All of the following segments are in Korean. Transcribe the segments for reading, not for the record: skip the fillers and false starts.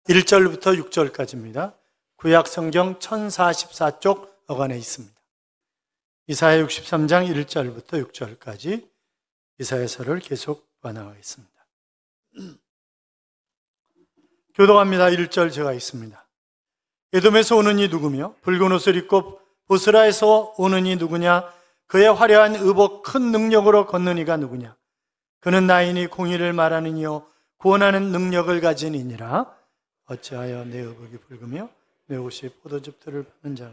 1절부터 6절까지입니다. 구약 성경 1044쪽 어간에 있습니다. 이사야 63장 1절부터 6절까지 이사야서를 계속 반항하겠습니다. 교독합니다. 1절 제가 있습니다. 에돔에서 오는 이 누구며 붉은 옷을 입고 보스라에서 오는 이 누구냐? 그의 화려한 의복 큰 능력으로 걷는 이가 누구냐? 그는 나이니 공의를 말하는 이요 구원하는 능력을 가진 이니라. 어찌하여 내 의복이 붉으며 내 옷이 포도즙 틀을 밟는 자가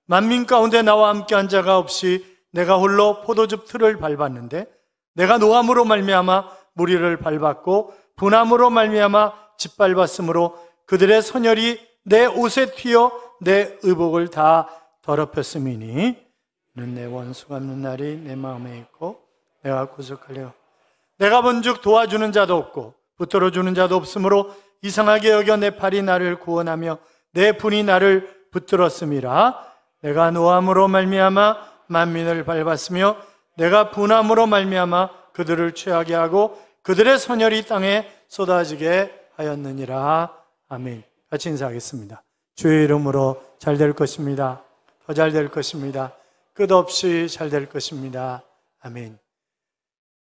만민 가운데 나와 함께한 자가 없이 내가 홀로 포도즙 틀을 밟았는데 내가 노함으로 말미암아 무리를 밟았고 분함으로 말미암아 짓밟았으므로 그들의 선열이 내 옷에 튀어 내 의복을 다 더럽혔음이니 이는 내 원수가 없는 날이 내 마음에 있고 내가 구속하려 내가 본즉 도와주는 자도 없고 붙들어주는 자도 없으므로 이상하게 여겨 내 팔이 나를 구원하며 내 분이 나를 붙들었음이라. 내가 노함으로 말미암아 만민을 밟았으며 내가 분함으로 말미암아 그들을 취하게 하고 그들의 선열이 땅에 쏟아지게 하였느니라. 아멘. 같이 인사하겠습니다. 주의 이름으로 잘 될 것입니다. 더 잘 될 것입니다. 끝없이 잘 될 것입니다. 아멘.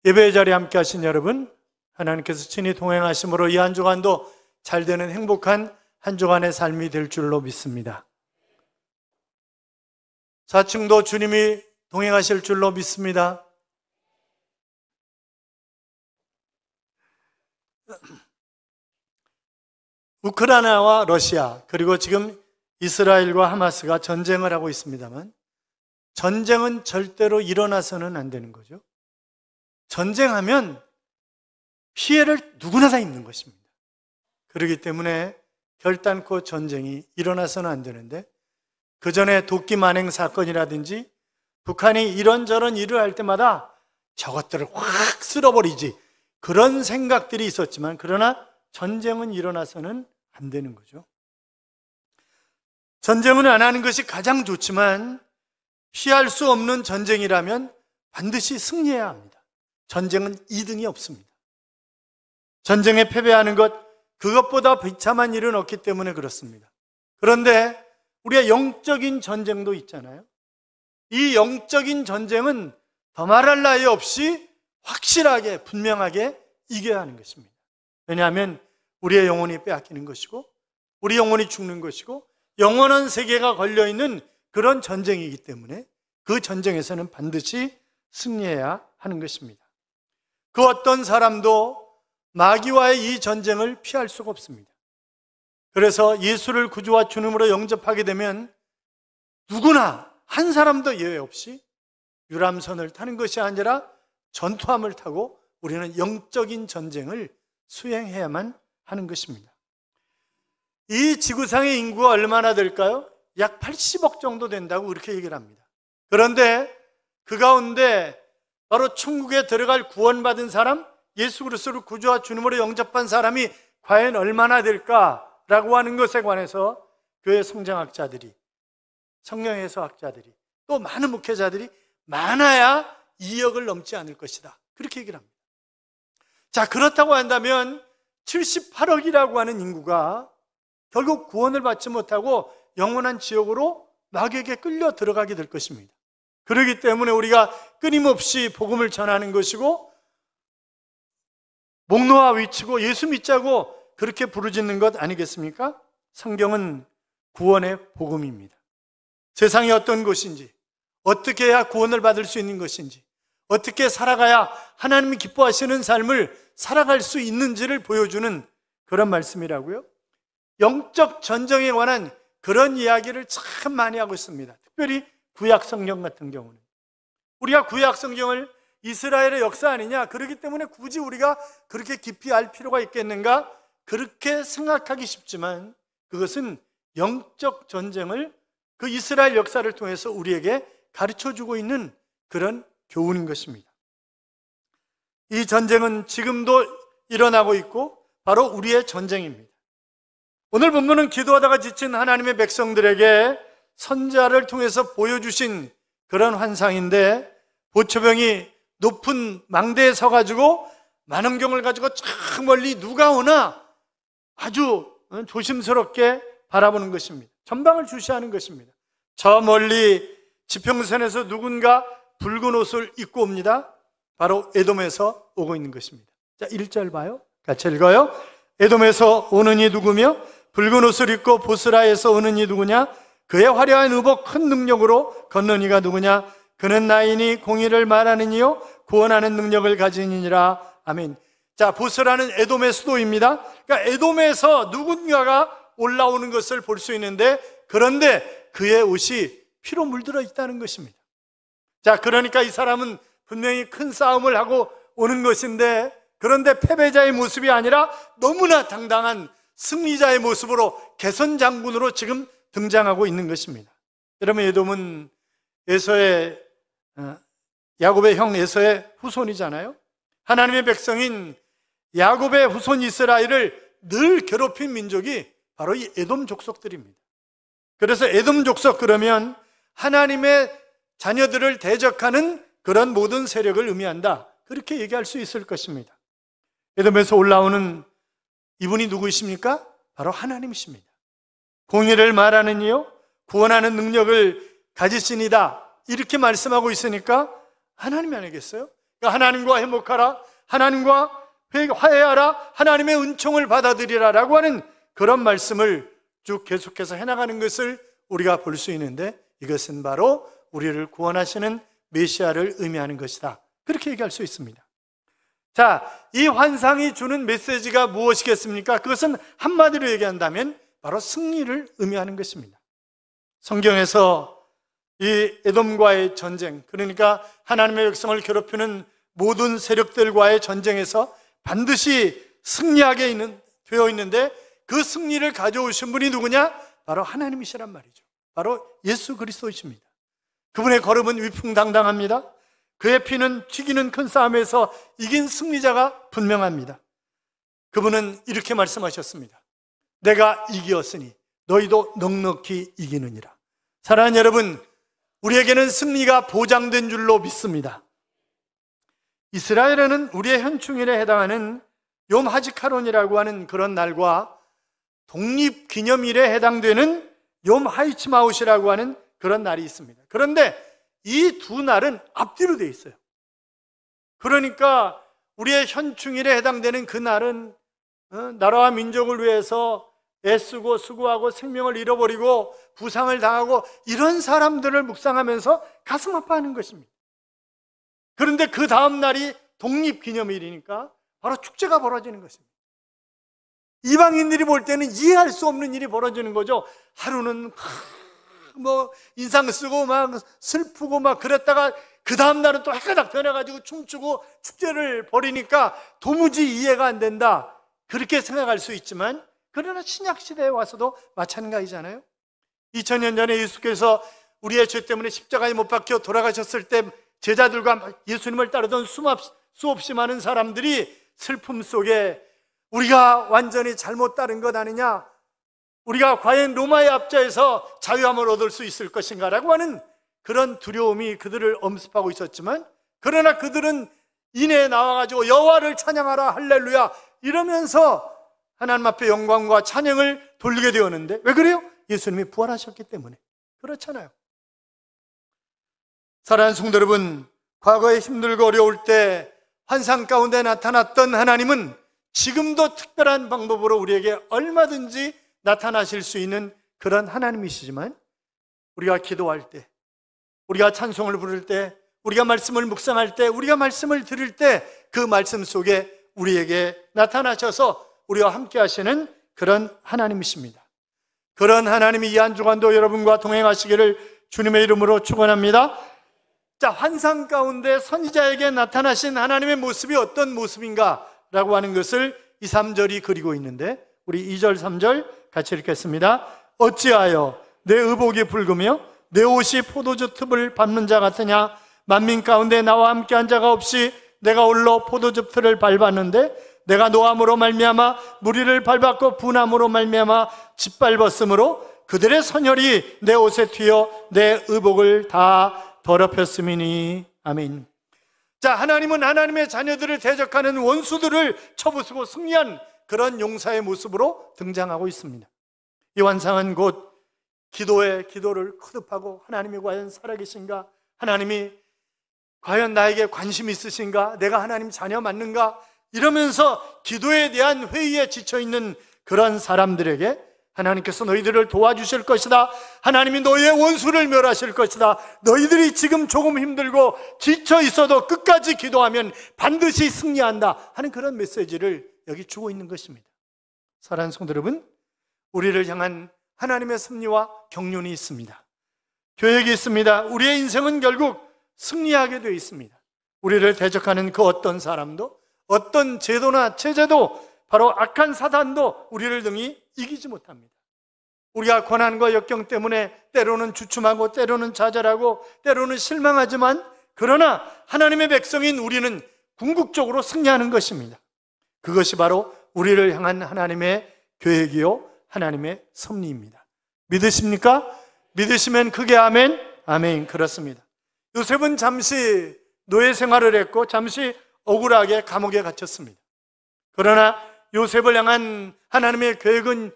예배의 자리에 함께 하신 여러분, 하나님께서 친히 동행하심으로 이 한 주간도 잘 되는 행복한 한 주간의 삶이 될 줄로 믿습니다. 사층도 주님이 동행하실 줄로 믿습니다. 우크라이나와 러시아 그리고 지금 이스라엘과 하마스가 전쟁을 하고 있습니다만 전쟁은 절대로 일어나서는 안 되는 거죠. 전쟁하면 피해를 누구나 다 입는 것입니다. 그렇기 때문에 결단코 전쟁이 일어나서는 안 되는데 그 전에 도끼 만행 사건이라든지 북한이 이런저런 일을 할 때마다 저것들을 확 쓸어버리지 그런 생각들이 있었지만 그러나 전쟁은 일어나서는 안 되는 거죠. 전쟁은 안 하는 것이 가장 좋지만 피할 수 없는 전쟁이라면 반드시 승리해야 합니다. 전쟁은 2등이 없습니다. 전쟁에 패배하는 것, 그것보다 비참한 일은 없기 때문에 그렇습니다. 그런데 우리의 영적인 전쟁도 있잖아요. 이 영적인 전쟁은 더 말할 나위 없이 확실하게 분명하게 이겨야 하는 것입니다. 왜냐하면 우리의 영혼이 빼앗기는 것이고 우리 영혼이 죽는 것이고 영원한 세계가 걸려있는 그런 전쟁이기 때문에 그 전쟁에서는 반드시 승리해야 하는 것입니다. 그 어떤 사람도 마귀와의 이 전쟁을 피할 수가 없습니다. 그래서 예수를 구주와 주님으로 영접하게 되면 누구나 한 사람도 예외 없이 유람선을 타는 것이 아니라 전투함을 타고 우리는 영적인 전쟁을 수행해야만 하는 것입니다. 이 지구상의 인구가 얼마나 될까요? 약 80억 정도 된다고 그렇게 얘기를 합니다. 그런데 그 가운데 바로 천국에 들어갈 구원받은 사람, 예수 그리스도를 구주와 주님으로 영접한 사람이 과연 얼마나 될까라고 하는 것에 관해서 교회 성장학자들이, 성령해서학자들이, 또 많은 목회자들이 많아야 2억을 넘지 않을 것이다. 그렇게 얘기를 합니다. 자, 그렇다고 한다면 78억이라고 하는 인구가 결국 구원을 받지 못하고 영원한 지옥으로 마귀에게 끌려 들어가게 될 것입니다. 그렇기 때문에 우리가 끊임없이 복음을 전하는 것이고 목 놓아 외치고 예수 믿자고 그렇게 부르짖는 것 아니겠습니까? 성경은 구원의 복음입니다. 세상이 어떤 곳인지, 어떻게 해야 구원을 받을 수 있는 것인지, 어떻게 살아가야 하나님이 기뻐하시는 삶을 살아갈 수 있는지를 보여주는 그런 말씀이라고요. 영적 전쟁에 관한 그런 이야기를 참 많이 하고 있습니다. 특별히 구약 성경 같은 경우는 우리가 구약 성경을 이스라엘의 역사 아니냐, 그렇기 때문에 굳이 우리가 그렇게 깊이 알 필요가 있겠는가, 그렇게 생각하기 쉽지만 그것은 영적 전쟁을 그 이스라엘 역사를 통해서 우리에게 가르쳐주고 있는 그런 교훈인 것입니다. 이 전쟁은 지금도 일어나고 있고 바로 우리의 전쟁입니다. 오늘 본문은 기도하다가 지친 하나님의 백성들에게 선지자를 통해서 보여주신 그런 환상인데, 보초병이 높은 망대에 서가지고 만원경을 가지고 저 멀리 누가 오나 아주 조심스럽게 바라보는 것입니다. 전방을 주시하는 것입니다. 저 멀리 지평선에서 누군가 붉은 옷을 입고 옵니다. 바로 에돔에서 오고 있는 것입니다. 자, 1절 봐요. 같이 읽어요. 에돔에서 오는 이 누구며 붉은 옷을 입고 보스라에서 오는 이 누구냐? 그의 화려한 의복 큰 능력으로 걷는 이가 누구냐? 그는 나이니 공의를 말하는 이요 구원하는 능력을 가진 이니라. 아멘. 자, 보스라는 에돔의 수도입니다. 그러니까 에돔에서 누군가가 올라오는 것을 볼 수 있는데, 그런데 그의 옷이 피로 물들어 있다는 것입니다. 자, 그러니까 이 사람은 분명히 큰 싸움을 하고 오는 것인데, 그런데 패배자의 모습이 아니라 너무나 당당한 승리자의 모습으로 개선장군으로 지금 등장하고 있는 것입니다. 여러분, 에돔은 야곱의 형 에서의 후손이잖아요. 하나님의 백성인 야곱의 후손 이스라엘을 늘 괴롭힌 민족이 바로 이 에돔 족속들입니다. 그래서 에돔 족속 그러면 하나님의 자녀들을 대적하는 그런 모든 세력을 의미한다, 그렇게 얘기할 수 있을 것입니다. 에돔에서 올라오는 이분이 누구이십니까? 바로 하나님이십니다. 공의를 말하는 이요 구원하는 능력을 가지시니다, 이렇게 말씀하고 있으니까 하나님이 아니겠어요? 그러니까 하나님과 회목하라, 하나님과 화해하라, 하나님의 은총을 받아들이라 라고 하는 그런 말씀을 쭉 계속해서 해나가는 것을 우리가 볼 수 있는데, 이것은 바로 우리를 구원하시는 메시아를 의미하는 것이다, 그렇게 얘기할 수 있습니다. 자, 이 환상이 주는 메시지가 무엇이겠습니까? 그것은 한마디로 얘기한다면 바로 승리를 의미하는 것입니다. 성경에서 이 에돔과의 전쟁, 그러니까 하나님의 백성을 괴롭히는 모든 세력들과의 전쟁에서 반드시 승리하게 되어 있는데, 그 승리를 가져오신 분이 누구냐? 바로 하나님이시란 말이죠. 바로 예수 그리스도이십니다. 그분의 걸음은 위풍당당합니다. 그의 피는 튀기는 큰 싸움에서 이긴 승리자가 분명합니다. 그분은 이렇게 말씀하셨습니다. 내가 이기었으니 너희도 넉넉히 이기느니라. 사랑하는 여러분, 우리에게는 승리가 보장된 줄로 믿습니다. 이스라엘에는 우리의 현충일에 해당하는 욤 하지카론이라고 하는 그런 날과 독립기념일에 해당되는 욤 하이츠마웃이라고 하는 그런 날이 있습니다. 그런데 이 두 날은 앞뒤로 돼 있어요. 그러니까 우리의 현충일에 해당되는 그 날은 나라와 민족을 위해서 애쓰고 수고하고 생명을 잃어버리고 부상을 당하고 이런 사람들을 묵상하면서 가슴 아파하는 것입니다. 그런데 그 다음 날이 독립기념일이니까 바로 축제가 벌어지는 것입니다. 이방인들이 볼 때는 이해할 수 없는 일이 벌어지는 거죠. 하루는 인상 쓰고 막 슬프고 막 그랬다가 그 다음 날은 또 해가닥 변해가지고 춤추고 축제를 벌이니까 도무지 이해가 안 된다, 그렇게 생각할 수 있지만, 그러나 신약시대에 와서도 마찬가지잖아요. 2000년 전에 예수께서 우리의 죄 때문에 십자가에 못 박혀 돌아가셨을 때 제자들과 예수님을 따르던 수없이 많은 사람들이 슬픔 속에 우리가 완전히 잘못 따른 것 아니냐, 우리가 과연 로마의 압제에서 자유함을 얻을 수 있을 것인가 라고 하는 그런 두려움이 그들을 엄습하고 있었지만, 그러나 그들은 이내에 나와가지고 여호와를 찬양하라 할렐루야 이러면서 하나님 앞에 영광과 찬양을 돌리게 되었는데, 왜 그래요? 예수님이 부활하셨기 때문에 그렇잖아요. 사랑하는 성도 여러분, 과거에 힘들고 어려울 때 환상 가운데 나타났던 하나님은 지금도 특별한 방법으로 우리에게 얼마든지 나타나실 수 있는 그런 하나님이시지만, 우리가 기도할 때, 우리가 찬송을 부를 때, 우리가 말씀을 묵상할 때, 우리가 말씀을 들을 때 그 말씀 속에 우리에게 나타나셔서 우리와 함께 하시는 그런 하나님이십니다. 그런 하나님이 이 한 주간도 여러분과 동행하시기를 주님의 이름으로 축원합니다. 자, 환상 가운데 선지자에게 나타나신 하나님의 모습이 어떤 모습인가 라고 하는 것을 2, 3절이 그리고 있는데, 우리 2절, 3절 같이 읽겠습니다. 어찌하여 내 의복이 붉으며 내 옷이 포도주 틈을 밟는 자 같으냐? 만민 가운데 나와 함께한 자가 없이 내가 홀로 포도주 틀을 밟았는데, 내가 노함으로 말미암아 무리를 밟았고 분함으로 말미암아 짓밟았으므로 그들의 선혈이 내 옷에 튀어 내 의복을 다 더럽혔음이니. 아멘. 자, 하나님은 하나님의 자녀들을 대적하는 원수들을 쳐부수고 승리한 그런 용사의 모습으로 등장하고 있습니다. 이 환상은 곧 기도를 거듭하고 하나님이 과연 살아계신가? 하나님이 과연 나에게 관심이 있으신가? 내가 하나님 자녀 맞는가? 이러면서 기도에 대한 회의에 지쳐있는 그런 사람들에게 하나님께서 너희들을 도와주실 것이다. 하나님이 너희의 원수를 멸하실 것이다. 너희들이 지금 조금 힘들고 지쳐 있어도 끝까지 기도하면 반드시 승리한다 하는 그런 메시지를 여기 주고 있는 것입니다. 사랑하는 성도 여러분, 우리를 향한 하나님의 섭리와 경륜이 있습니다. 계획이 있습니다. 우리의 인생은 결국 승리하게 되어 있습니다. 우리를 대적하는 그 어떤 사람도, 어떤 제도나 체제도, 바로 악한 사단도 우리를 등이 이기지 못합니다. 우리가 고난과 역경 때문에 때로는 주춤하고 때로는 좌절하고 때로는 실망하지만, 그러나 하나님의 백성인 우리는 궁극적으로 승리하는 것입니다. 그것이 바로 우리를 향한 하나님의 계획이요 하나님의 섭리입니다. 믿으십니까? 믿으시면 크게 아멘. 아멘. 그렇습니다. 요셉은 잠시 노예 생활을 했고 잠시 억울하게 감옥에 갇혔습니다. 그러나 요셉을 향한 하나님의 계획은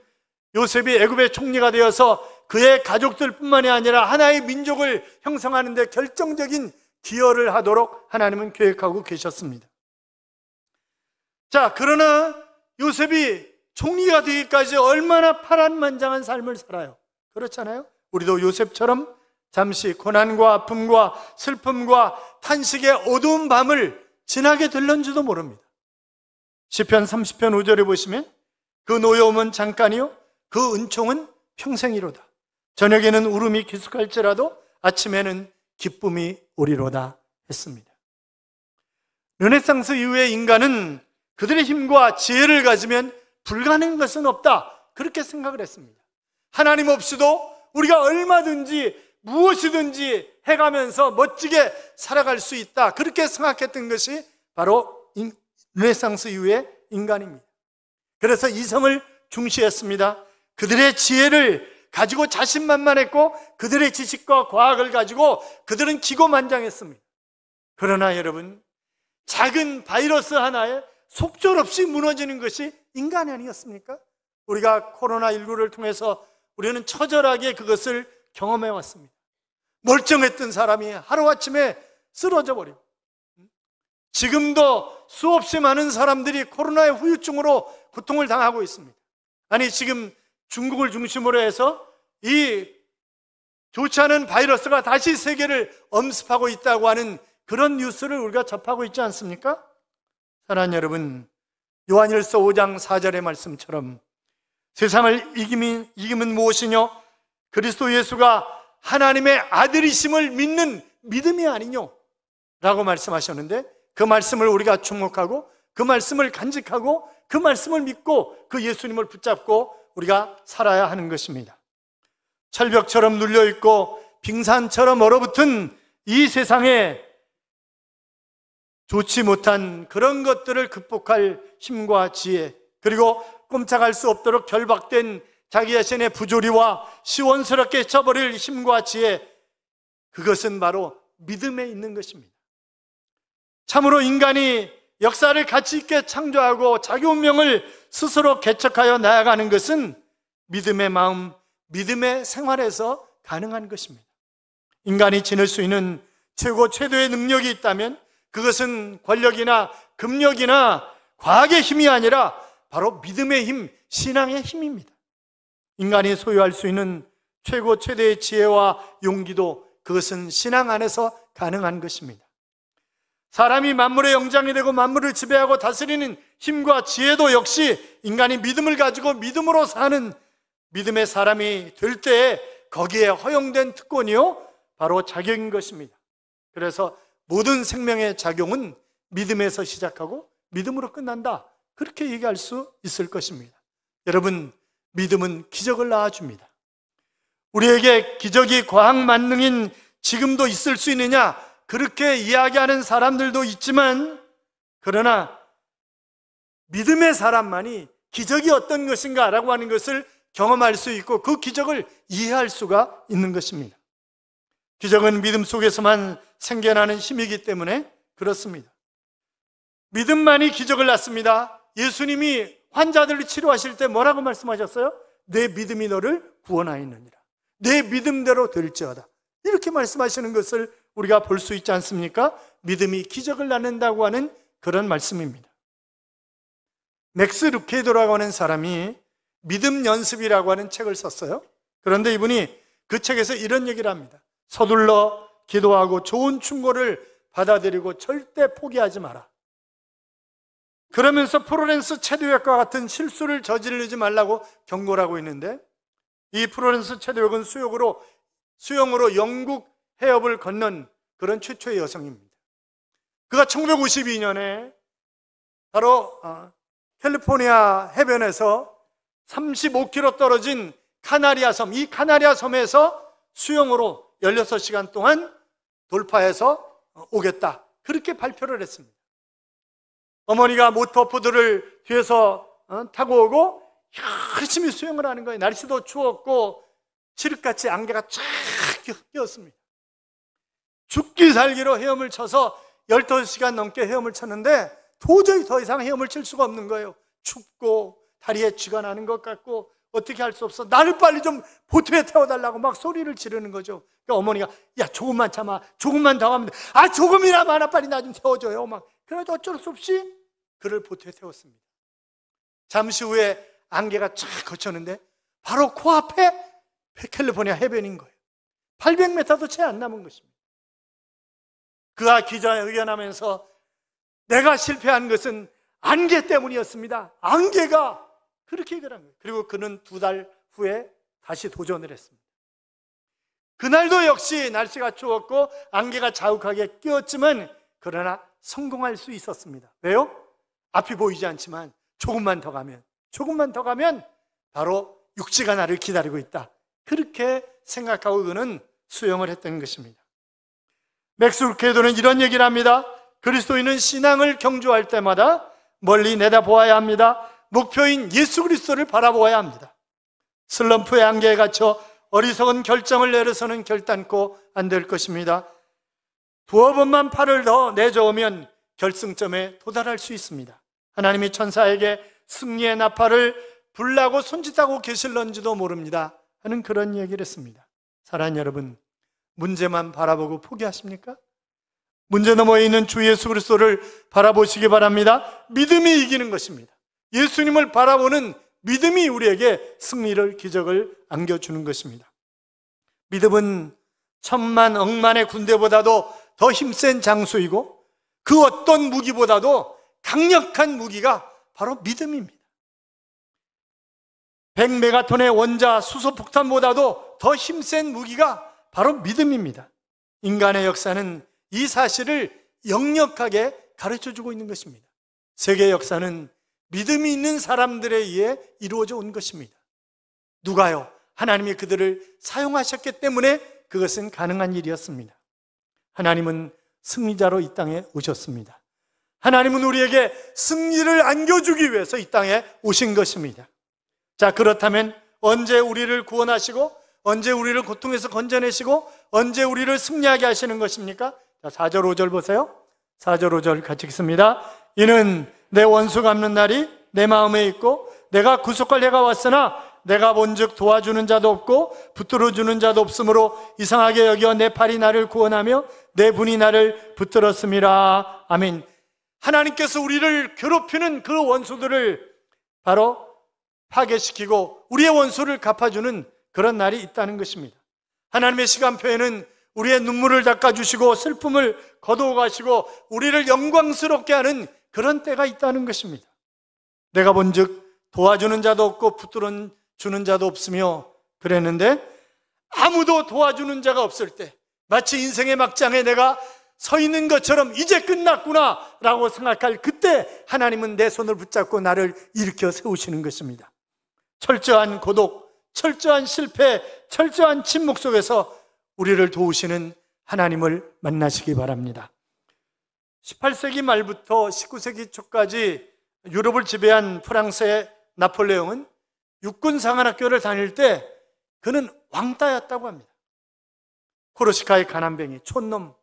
요셉이 애굽의 총리가 되어서 그의 가족들뿐만이 아니라 하나의 민족을 형성하는 데 결정적인 기여를 하도록 하나님은 계획하고 계셨습니다. 자, 그러나 요셉이 총리가 되기까지 얼마나 파란만장한 삶을 살아요. 그렇잖아요? 우리도 요셉처럼 잠시 고난과 아픔과 슬픔과 탄식의 어두운 밤을 지나게 될런지도 모릅니다. 시편 30편 5절에 보시면 그 노여움은 잠깐이요 그 은총은 평생이로다. 저녁에는 울음이 기숙할지라도 아침에는 기쁨이 오리로다 했습니다. 르네상스 이후의 인간은 그들의 힘과 지혜를 가지면 불가능한 것은 없다, 그렇게 생각을 했습니다. 하나님 없이도 우리가 얼마든지 무엇이든지 해가면서 멋지게 살아갈 수 있다, 그렇게 생각했던 것이 바로 르네상스 이후의 인간입니다. 그래서 이성을 중시했습니다. 그들의 지혜를 가지고 자신만만했고 그들의 지식과 과학을 가지고 그들은 기고만장했습니다. 그러나 여러분, 작은 바이러스 하나에 속절없이 무너지는 것이 인간이 아니었습니까? 우리가 코로나19를 통해서 우리는 처절하게 그것을 경험해 왔습니다. 멀쩡했던 사람이 하루아침에 쓰러져 버리고, 지금도 수없이 많은 사람들이 코로나의 후유증으로 고통을 당하고 있습니다. 아니, 지금 중국을 중심으로 해서 이 좋지 않은 바이러스가 다시 세계를 엄습하고 있다고 하는 그런 뉴스를 우리가 접하고 있지 않습니까? 사랑하는 여러분, 요한일서 5장 4절의 말씀처럼 세상을 이김은 무엇이뇨? 그리스도 예수가 하나님의 아들이심을 믿는 믿음이 아니뇨? 라고 말씀하셨는데, 그 말씀을 우리가 주목하고 그 말씀을 간직하고 그 말씀을 믿고 그 예수님을 붙잡고 우리가 살아야 하는 것입니다. 철벽처럼 눌려있고 빙산처럼 얼어붙은 이 세상에 좋지 못한 그런 것들을 극복할 힘과 지혜, 그리고 꼼짝할 수 없도록 결박된 자기 자신의 부조리와 시원스럽게 쳐버릴 힘과 지혜, 그것은 바로 믿음에 있는 것입니다. 참으로 인간이 역사를 가치 있게 창조하고 자기 운명을 스스로 개척하여 나아가는 것은 믿음의 마음, 믿음의 생활에서 가능한 것입니다. 인간이 지닐 수 있는 최고의 능력이 있다면 그것은 권력이나 금력이나 과학의 힘이 아니라 바로 믿음의 힘, 신앙의 힘입니다. 인간이 소유할 수 있는 최대의 지혜와 용기도 그것은 신앙 안에서 가능한 것입니다. 사람이 만물의 영장이 되고 만물을 지배하고 다스리는 힘과 지혜도 역시 인간이 믿음을 가지고 믿음으로 사는 믿음의 사람이 될 때에 거기에 허용된 특권이요 바로 자격인 것입니다. 그래서 모든 생명의 작용은 믿음에서 시작하고 믿음으로 끝난다, 그렇게 얘기할 수 있을 것입니다. 여러분, 믿음은 기적을 낳아줍니다. 우리에게 기적이 과학 만능인 지금도 있을 수 있느냐, 그렇게 이야기하는 사람들도 있지만, 그러나 믿음의 사람만이 기적이 어떤 것인가 라고 하는 것을 경험할 수 있고 그 기적을 이해할 수가 있는 것입니다. 기적은 믿음 속에서만 생겨나는 힘이기 때문에 그렇습니다. 믿음만이 기적을 낳습니다. 예수님이 환자들을 치료하실 때 뭐라고 말씀하셨어요? 내 믿음이 너를 구원하였느니라. 내 믿음대로 될지어다. 이렇게 말씀하시는 것을 우리가 볼 수 있지 않습니까? 믿음이 기적을 낳는다고 하는 그런 말씀입니다. 맥스 루케이도라고 하는 사람이 믿음 연습이라고 하는 책을 썼어요. 그런데 이분이 그 책에서 이런 얘기를 합니다. 서둘러 기도하고 좋은 충고를 받아들이고 절대 포기하지 마라. 그러면서 플로렌스 체드웩과 같은 실수를 저지르지 말라고 경고를 하고 있는데, 이 플로렌스 체드웩은 수영으로 영국 해협을 건넌 그런 최초의 여성입니다. 그가 1952년에 바로 캘리포니아 해변에서 35km 떨어진 카나리아 섬, 이 카나리아 섬에서 수영으로 16시간 동안 돌파해서 오겠다, 그렇게 발표를 했습니다. 어머니가 모터보드를 뒤에서 타고 오고 열심히 수영을 하는 거예요. 날씨도 추웠고 칠흑같이 안개가 쫙 끼었습니다. 죽기 살기로 헤엄을 쳐서 15시간 넘게 헤엄을 쳤는데 도저히 더 이상 헤엄을 칠 수가 없는 거예요. 춥고 다리에 쥐가 나는 것 같고 어떻게 할 수 없어. 나를 빨리 좀 보트에 태워달라고 막 소리를 지르는 거죠. 그러니까 어머니가 야 조금만 참아, 조금만 더 하면 돼. 아 조금이나마 빨리 나 좀 태워줘요. 막 그래도 어쩔 수 없이 그를 보트에 태웠습니다. 잠시 후에 안개가 쫙 걷혔는데 바로 코앞에 캘리포니아 해변인 거예요. 800m도 채 안 남은 것입니다. 그가 기자회견하면서 내가 실패한 것은 안개 때문이었습니다. 안개가 그렇게 얘기를 한 거예요. 그리고 그는 2달 후에 다시 도전을 했습니다. 그날도 역시 날씨가 추웠고 안개가 자욱하게 끼었지만 그러나 성공할 수 있었습니다. 왜요? 앞이 보이지 않지만 조금만 더 가면 바로 육지가 나를 기다리고 있다, 그렇게 생각하고 그는 수영을 했던 것입니다. 맥스 루케이도는 이런 얘기를 합니다. 그리스도인은 신앙을 경주할 때마다 멀리 내다보아야 합니다. 목표인 예수 그리스도를 바라보아야 합니다. 슬럼프의 안개에 갇혀 어리석은 결정을 내려서는 결단코 안 될 것입니다. 2번만 팔을 더 내저으면 결승점에 도달할 수 있습니다. 하나님이 천사에게 승리의 나팔을 불라고 손짓하고 계실런지도 모릅니다 하는 그런 얘기를 했습니다. 사랑하는 여러분, 문제만 바라보고 포기하십니까? 문제 너머에 있는 주 예수 그리스도를 바라보시기 바랍니다. 믿음이 이기는 것입니다. 예수님을 바라보는 믿음이 우리에게 승리를, 기적을 안겨주는 것입니다. 믿음은 천만 억만의 군대보다도 더 힘센 장수이고 그 어떤 무기보다도 강력한 무기가 바로 믿음입니다. 100메가톤의 원자 수소폭탄보다도 더 힘센 무기가 바로 믿음입니다. 인간의 역사는 이 사실을 역력하게 가르쳐주고 있는 것입니다. 세계 역사는 믿음이 있는 사람들에 의해 이루어져 온 것입니다. 누가요? 하나님이 그들을 사용하셨기 때문에 그것은 가능한 일이었습니다. 하나님은 승리자로 이 땅에 오셨습니다. 하나님은 우리에게 승리를 안겨주기 위해서 이 땅에 오신 것입니다. 자, 그렇다면 언제 우리를 구원하시고 언제 우리를 고통에서 건져내시고 언제 우리를 승리하게 하시는 것입니까? 자, 4절 5절 보세요. 4절 5절 같이 읽습니다. 이는 내 원수 갚는 날이 내 마음에 있고 내가 구속할 해가 왔으나 내가 본즉 도와주는 자도 없고 붙들어주는 자도 없으므로 이상하게 여겨 내 팔이 나를 구원하며 내 분이 나를 붙들었음이라. 아멘. 하나님께서 우리를 괴롭히는 그 원수들을 바로 파괴시키고 우리의 원수를 갚아주는 그런 날이 있다는 것입니다. 하나님의 시간표에는 우리의 눈물을 닦아주시고 슬픔을 거두어 가시고 우리를 영광스럽게 하는 그런 때가 있다는 것입니다. 내가 본즉 도와주는 자도 없고 붙들어주는 자도 없으며 그랬는데, 아무도 도와주는 자가 없을 때 마치 인생의 막장에 내가 서 있는 것처럼 이제 끝났구나 라고 생각할 그때 하나님은 내 손을 붙잡고 나를 일으켜 세우시는 것입니다. 철저한 고독, 철저한 실패, 철저한 침묵 속에서 우리를 도우시는 하나님을 만나시기 바랍니다. 18세기 말부터 19세기 초까지 유럽을 지배한 프랑스의 나폴레옹은 육군 상한학교를 다닐 때 그는 왕따였다고 합니다. 코르시카의 가난뱅이, 촌놈,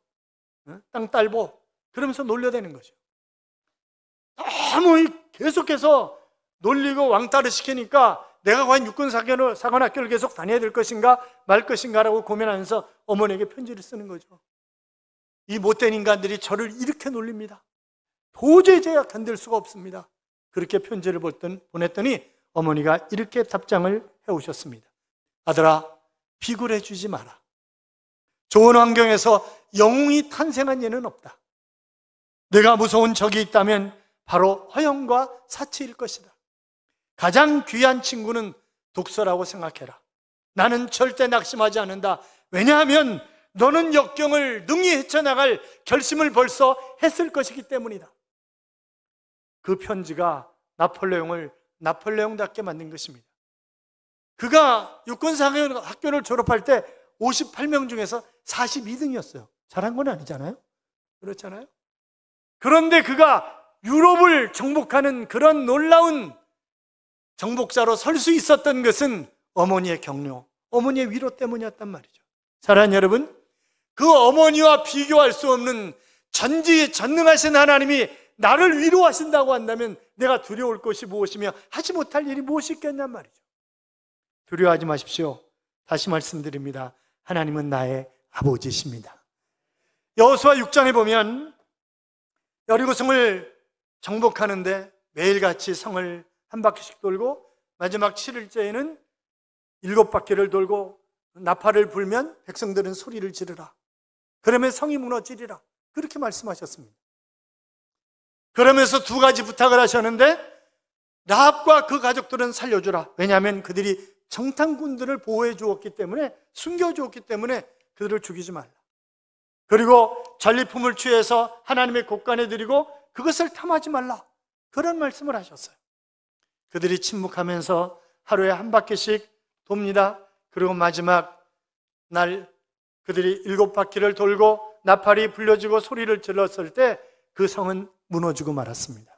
땅딸보 그러면서 놀려대는 거죠. 너무 계속해서 놀리고 왕따를 시키니까 내가 과연 육군사관학교를 계속 다녀야 될 것인가 말 것인가라고 고민하면서 어머니에게 편지를 쓰는 거죠. 이 못된 인간들이 저를 이렇게 놀립니다. 도저히 제가 견딜 수가 없습니다. 그렇게 편지를 보냈더니 어머니가 이렇게 답장을 해오셨습니다. 아들아, 비굴해주지 마라. 좋은 환경에서 영웅이 탄생한 예는 없다. 내가 무서운 적이 있다면 바로 허영과 사치일 것이다. 가장 귀한 친구는 독서라고 생각해라. 나는 절대 낙심하지 않는다. 왜냐하면 너는 역경을 능히 헤쳐나갈 결심을 벌써 했을 것이기 때문이다. 그 편지가 나폴레옹을 나폴레옹답게 만든 것입니다. 그가 육군사관학교를 졸업할 때 58명 중에서 42등이었어요. 잘한 건 아니잖아요. 그렇잖아요. 그런데 그가 유럽을 정복하는 그런 놀라운 정복자로 설 수 있었던 것은 어머니의 격려, 어머니의 위로 때문이었단 말이죠. 사랑하는 여러분, 그 어머니와 비교할 수 없는 전지전능하신 하나님이 나를 위로하신다고 한다면 내가 두려울 것이 무엇이며 하지 못할 일이 무엇이 있겠냔 말이죠. 두려워하지 마십시오. 다시 말씀드립니다. 하나님은 나의 아버지십니다. 여호수아 6장에 보면 여리고성을 정복하는데 매일같이 성을 한 바퀴씩 돌고 마지막 7일째에는 7바퀴를 돌고 나팔을 불면 백성들은 소리를 지르라. 그러면 성이 무너지리라. 그렇게 말씀하셨습니다. 그러면서 두 가지 부탁을 하셨는데 라합과 그 가족들은 살려주라. 왜냐하면 그들이 정탐꾼들을 보호해 주었기 때문에, 숨겨 주었기 때문에 그들을 죽이지 말라. 그리고 전리품을 취해서 하나님의 곳간에 드리고 그것을 탐하지 말라. 그런 말씀을 하셨어요. 그들이 침묵하면서 하루에 한 바퀴씩 돕니다. 그리고 마지막 날 그들이 7바퀴를 돌고 나팔이 불려지고 소리를 질렀을 때 그 성은 무너지고 말았습니다.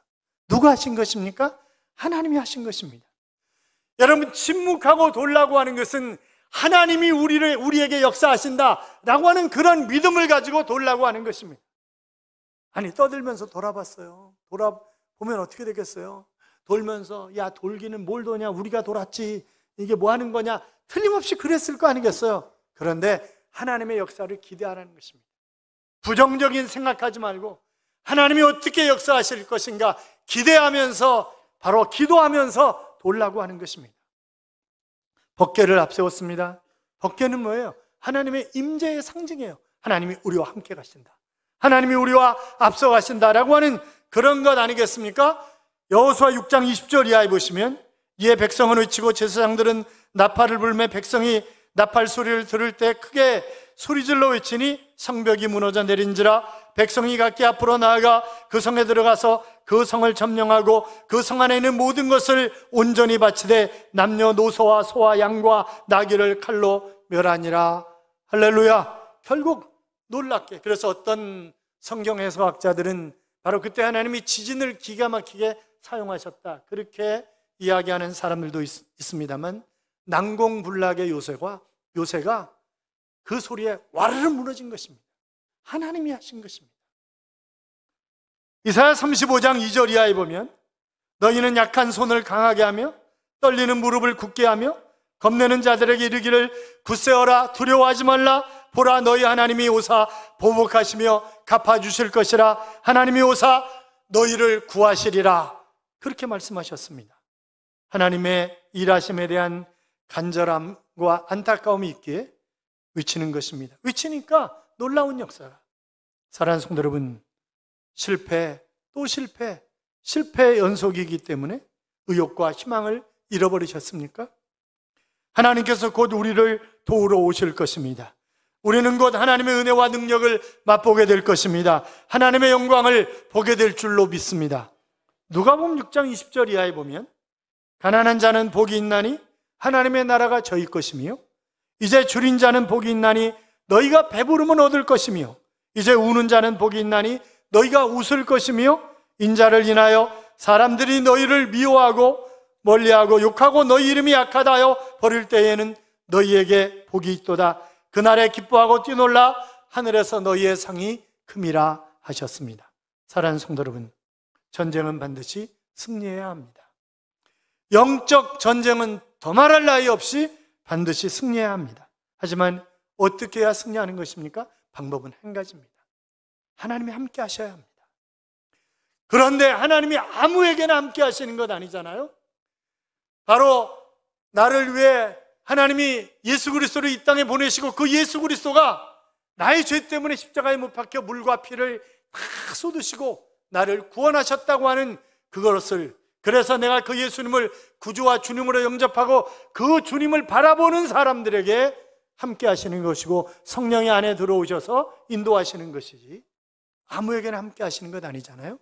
누가 하신 것입니까? 하나님이 하신 것입니다. 여러분, 침묵하고 돌라고 하는 것은 하나님이 우리에게 역사하신다라고 하는 그런 믿음을 가지고 돌라고 하는 것입니다. 아니, 떠들면서 돌아봤어요. 돌아보면 어떻게 되겠어요? 돌면서 야, 돌기는 뭘 도냐? 우리가 돌았지. 이게 뭐 하는 거냐? 틀림없이 그랬을 거 아니겠어요? 그런데 하나님의 역사를 기대하라는 것입니다. 부정적인 생각하지 말고 하나님이 어떻게 역사하실 것인가 기대하면서, 바로 기도하면서 돌라고 하는 것입니다. 법궤를 앞세웠습니다. 법궤는 뭐예요? 하나님의 임재의 상징이에요. 하나님이 우리와 함께 가신다, 하나님이 우리와 앞서 가신다라고 하는 그런 것 아니겠습니까? 여호수아 6장 20절 이하에 보시면 이에 백성은 외치고 제사장들은 나팔을 불며 백성이 나팔 소리를 들을 때 크게 소리질러 외치니 성벽이 무너져 내린지라. 백성이 각기 앞으로 나아가 그 성에 들어가서 그 성을 점령하고 그 성 안에 있는 모든 것을 온전히 바치되 남녀노소와 소와 양과 나귀를 칼로 멸하니라. 할렐루야. 결국 놀랍게, 그래서 어떤 성경 해석학자들은 바로 그때 하나님이 지진을 기가 막히게 사용하셨다, 그렇게 이야기하는 사람들도 있습니다만, 난공불락의 요새가 그 소리에 와르르 무너진 것입니다. 하나님이 하신 것입니다. 이사야 35장 2절 이하에 보면 너희는 약한 손을 강하게 하며 떨리는 무릎을 굳게 하며 겁내는 자들에게 이르기를 굳세어라, 두려워하지 말라. 보라, 너희 하나님이 오사 보복하시며 갚아주실 것이라. 하나님이 오사 너희를 구하시리라. 그렇게 말씀하셨습니다. 하나님의 일하심에 대한 간절함과 안타까움이 있기에 외치는 것입니다. 외치니까 놀라운 역사가. 사랑하는 성도 여러분, 실패 또 실패, 실패의 연속이기 때문에 의욕과 희망을 잃어버리셨습니까? 하나님께서 곧 우리를 도우러 오실 것입니다. 우리는 곧 하나님의 은혜와 능력을 맛보게 될 것입니다. 하나님의 영광을 보게 될 줄로 믿습니다. 누가복음 6장 20절 이하에 보면 가난한 자는 복이 있나니 하나님의 나라가 저희 것이며 이제 줄인 자는 복이 있나니 너희가 배부르면 얻을 것이며 이제 우는 자는 복이 있나니 너희가 웃을 것이며 인자를 인하여 사람들이 너희를 미워하고 멀리하고 욕하고 너희 이름이 약하다 하여 버릴 때에는 너희에게 복이 있도다. 그날에 기뻐하고 뛰놀라 하늘에서 너희의 상이 큼이라 하셨습니다. 사랑하는 성도 여러분, 전쟁은 반드시 승리해야 합니다. 영적 전쟁은 더 말할 나위 없이 반드시 승리해야 합니다. 하지만 어떻게 해야 승리하는 것입니까? 방법은 한 가지입니다. 하나님이 함께 하셔야 합니다. 그런데 하나님이 아무에게나 함께 하시는 것 아니잖아요. 바로 나를 위해 하나님이 예수 그리스도를 이 땅에 보내시고 그 예수 그리스도가 나의 죄 때문에 십자가에 못 박혀 물과 피를 다 쏟으시고 나를 구원하셨다고 하는 그것을, 그래서 내가 그 예수님을 구주와 주님으로 영접하고 그 주님을 바라보는 사람들에게 함께 하시는 것이고 성령이 안에 들어오셔서 인도하시는 것이지 아무에게나 함께 하시는 것 아니잖아요.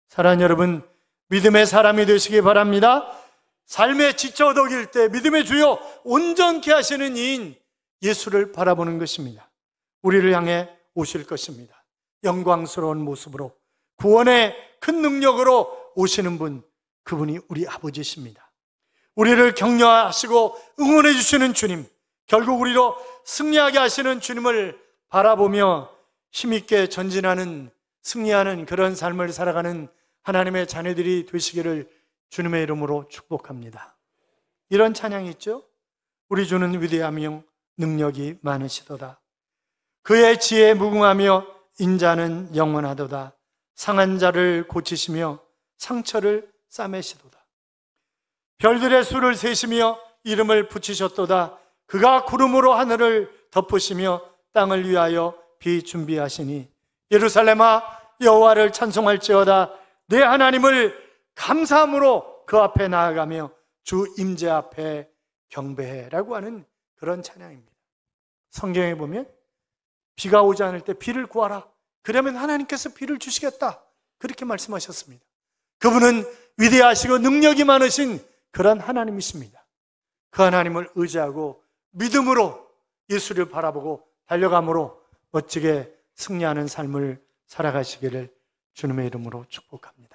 사랑하는 여러분, 믿음의 사람이 되시기 바랍니다. 삶에 지쳐 어덕일 때 믿음의 주요 온전케 하시는 이인 예수를 바라보는 것입니다. 우리를 향해 오실 것입니다. 영광스러운 모습으로 구원의 큰 능력으로 오시는 분, 그분이 우리 아버지십니다. 우리를 격려하시고 응원해 주시는 주님, 결국 우리로 승리하게 하시는 주님을 바라보며 힘있게 전진하는, 승리하는 그런 삶을 살아가는 하나님의 자녀들이 되시기를 주님의 이름으로 축복합니다. 이런 찬양이 있죠. 우리 주는 위대하며 능력이 많으시도다. 그의 지혜에 무궁하며 인자는 영원하도다. 상한 자를 고치시며 상처를 싸매시도다. 별들의 수를 세시며 이름을 붙이셨도다. 그가 구름으로 하늘을 덮으시며 땅을 위하여 비 준비하시니 예루살렘아 여호와를 찬송할지어다. 내 하나님을 감사함으로 그 앞에 나아가며 주 임재 앞에 경배해라고 하는 그런 찬양입니다. 성경에 보면 비가 오지 않을 때 비를 구하라. 그러면 하나님께서 비를 주시겠다. 그렇게 말씀하셨습니다. 그분은 위대하시고 능력이 많으신 그런 하나님이십니다. 그 하나님을 의지하고 믿음으로 예수를 바라보고 달려감으로 멋지게 승리하는 삶을 살아가시기를 주님의 이름으로 축복합니다.